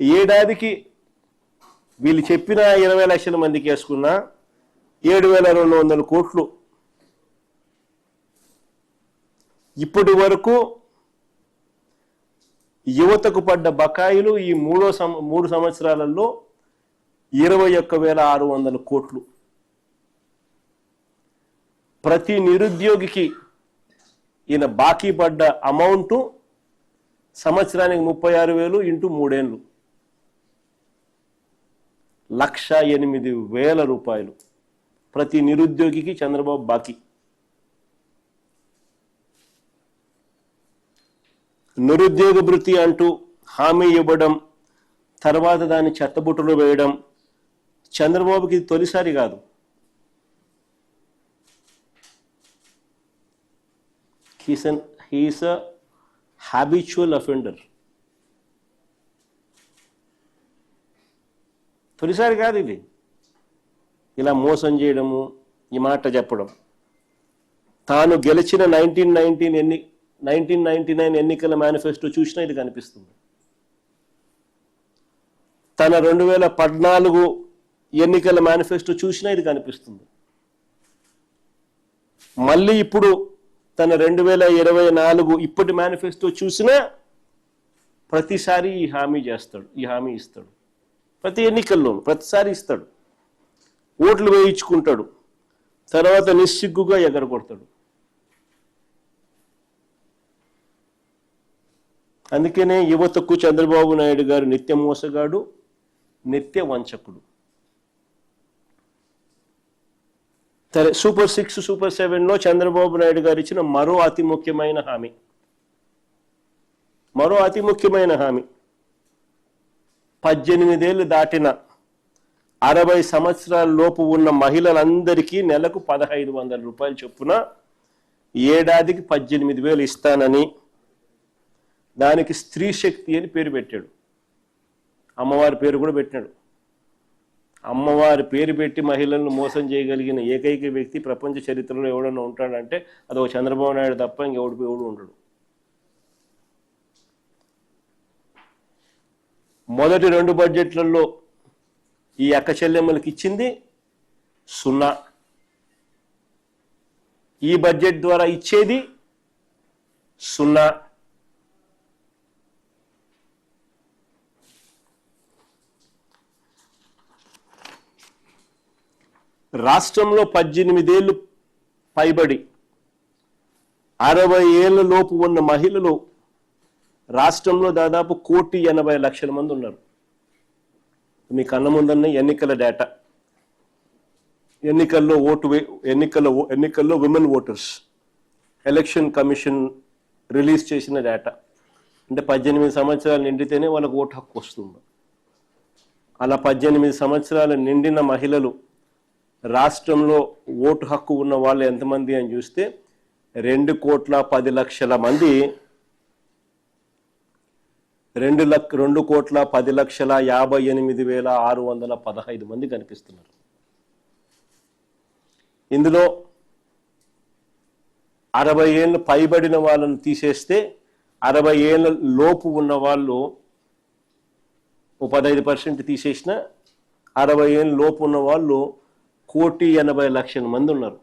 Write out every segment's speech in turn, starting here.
ఏడాదికి వీళ్ళు చెప్పిన 20 లక్షల మందికి వేసుకున్న 7,200 కోట్లు ఇప్పటి వరకు యువతకు పడ్డ బకాయిలు ఈ 3 సంవత్సరాలలో 21,600 కోట్లు. ప్రతి నిరుద్యోగికి ఈయన బాకీ పడ్డ అమౌంట్ సంవత్సరానికి 36,000 ఇంటూ 3 ఏళ్ళు 1,08,000 రూపాయలు ప్రతి నిరుద్యోగికి చంద్రబాబు బాకీ. నిరుద్యోగ భృతి అంటూ హామీ ఇవ్వడం, తర్వాత దాన్ని చెత్తబుట్టలో వేయడం చంద్రబాబుకి తొలిసారి కాదు. He's a habitual offender. తొలిసారి కాదు ఇది, ఇలా మోసం చేయడము, ఈ మాట చెప్పడం. తాను గెలిచిన 1999 ఎన్నికల మేనిఫెస్టో చూసినా ఇది కనిపిస్తుంది. తన 2014 ఎన్నికల మేనిఫెస్టో చూసినా ఇది కనిపిస్తుంది. మళ్ళీ ఇప్పుడు తన 2024 ఇప్పటి మేనిఫెస్టో చూసినా ప్రతిసారి ఈ హామీ ఇస్తాడు. ప్రతి ఎన్నికల్లోనూ ప్రతిసారి ఇస్తాడు. ఓట్లు వేయించుకుంటాడు, తర్వాత నిస్సిగ్గుగా ఎగరగొడతాడు. అందుకనే యువతకు చంద్రబాబు నాయుడు గారు నిత్య మోసగాడు, నిత్య వంచకుడు. సరే, సూపర్ 6, సూపర్ 7లో చంద్రబాబు నాయుడు గారు ఇచ్చిన మరో అతి ముఖ్యమైన హామీ 18 ఏళ్ళు దాటిన 60 సంవత్సరాల లోపు ఉన్న మహిళలందరికీ నెలకు 1,500 రూపాయలు చొప్పున ఏడాదికి 18,000 ఇస్తానని, దానికి స్త్రీ శక్తి అని పేరు పెట్టాడు. అమ్మవారి పేరు కూడా పెట్టినాడు. అమ్మవారి పేరు పెట్టి మహిళలను మోసం చేయగలిగిన ఏకైక వ్యక్తి ప్రపంచ చరిత్రలో ఎవడన్నా ఉంటాడంటే అది ఒక చంద్రబాబు నాయుడు తప్ప ఇంకెవడు ఉండడు. మొదటి 2 బడ్జెట్లలో ఈ అక్క చెల్లెమ్మలకి ఇచ్చింది 0. ఈ బడ్జెట్ ద్వారా ఇచ్చేది 0. రాష్ట్రంలో 18 ఏళ్ళు పైబడి 60 ఏళ్ల లోపు ఉన్న మహిళలు రాష్ట్రంలో దాదాపు 1,80,00,000 మంది ఉన్నారు. మీ కన్న ముందన్న ఎన్నికల డేటా, ఎన్నికల్లో women voters election commission release చేసిన డేటా. అంటే 18 సంవత్సరాలు నిండితేనే వాళ్ళకు ఓటు హక్కు వస్తుంది. అలా 18 సంవత్సరాలు నిండిన మహిళలు రాష్ట్రంలో ఓటు హక్కు ఉన్న వాళ్ళు ఎంతమంది అని చూస్తే 2,10,00,000 మంది. 2,10,58,615 మంది కనిపిస్తున్నారు. ఇందులో 60 ఏళ్ళు పైబడిన వాళ్ళను తీసేస్తే 60 ఏళ్ళ లోపు ఉన్న వాళ్ళు 15% తీసేసిన 60 ఏళ్ళ లోపు ఉన్న వాళ్ళు 1,80,00,000 మంది ఉన్నారు.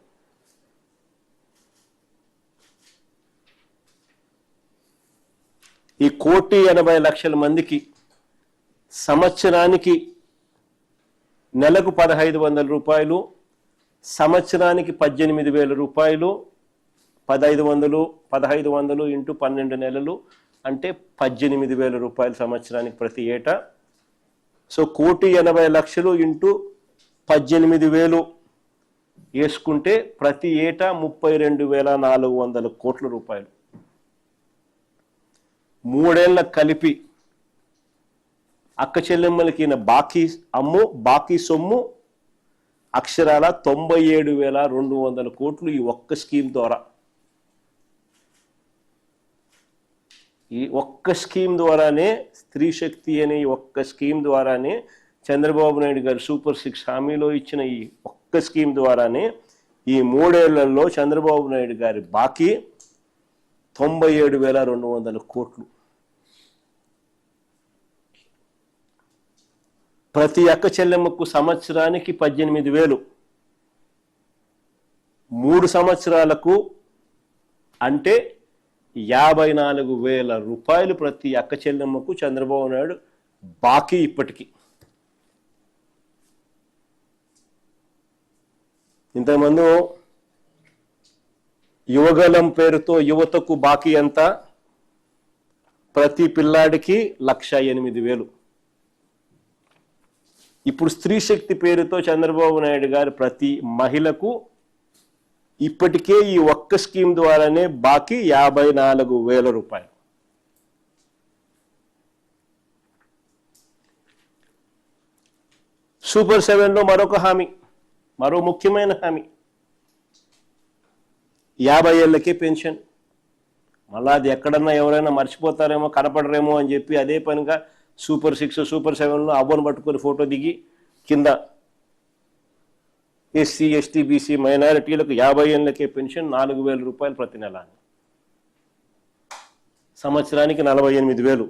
ఈ 1,80,00,000 మందికి సంవత్సరానికి నెలకు 1,500 రూపాయలు, సంవత్సరానికి 18,000 రూపాయలు, 1,500 ఇంటూ 12 నెలలు అంటే 18,000 రూపాయలు సంవత్సరానికి ప్రతి ఏటా. సో 1,80,00,000 ఇంటూ 18,000 వేసుకుంటే ప్రతి ఏటా 32,400 కోట్ల రూపాయలు. 3 ఏళ్ళ కలిపి అక్క చెల్లెమ్మలకి బాకీ సొమ్ము అక్షరాల 97,200 కోట్లు ఈ ఒక్క స్కీమ్ ద్వారా. ఈ ఒక్క స్కీమ్ ద్వారానే, స్త్రీ శక్తి అనే ఈ ఒక్క స్కీమ్ ద్వారానే, చంద్రబాబు నాయుడు గారు సూపర్ 6 హామీలో ఇచ్చిన ఈ ఒక్క స్కీమ్ ద్వారానే ఈ 3 ఏళ్లలో చంద్రబాబు నాయుడు గారి బాకీ 97,200 కోట్లు. ప్రతి అక్క చెల్లెమ్మకు సంవత్సరానికి 18,000, 3 సంవత్సరాలకు అంటే 54,000 రూపాయలు ప్రతి అక్క చెల్లెమ్మకు చంద్రబాబు నాయుడు బాకీ. ఇప్పటికీ ఇంతకుముందు యువగలం పేరుతో యువతకు బాకీ ఎంత? ప్రతి పిల్లాడికి 1,08,000. ఇప్పుడు స్త్రీ శక్తి పేరుతో చంద్రబాబు నాయుడు గారు ప్రతి మహిళకు ఇప్పటికే ఈ ఒక్క స్కీమ్ ద్వారానే బాకీ 54,000 రూపాయలు. సూపర్ 7లో మరొక హామీ, మరో ముఖ్యమైన హామీ, 50 ఏళ్ళకే పెన్షన్. మళ్ళా అది ఎక్కడన్నా ఎవరైనా మర్చిపోతారేమో, కనపడరేమో అని చెప్పి అదే పనిగా సూపర్ 6, సూపర్ 7లో అవ్వను పట్టుకొని ఫోటో దిగి కింద ఎస్సీ, ఎస్టీ, బీసీ మైనారిటీలకు 50 ఏళ్ళకే పెన్షన్ 4,000 రూపాయలు ప్రతి నెల, సంవత్సరానికి 48,000.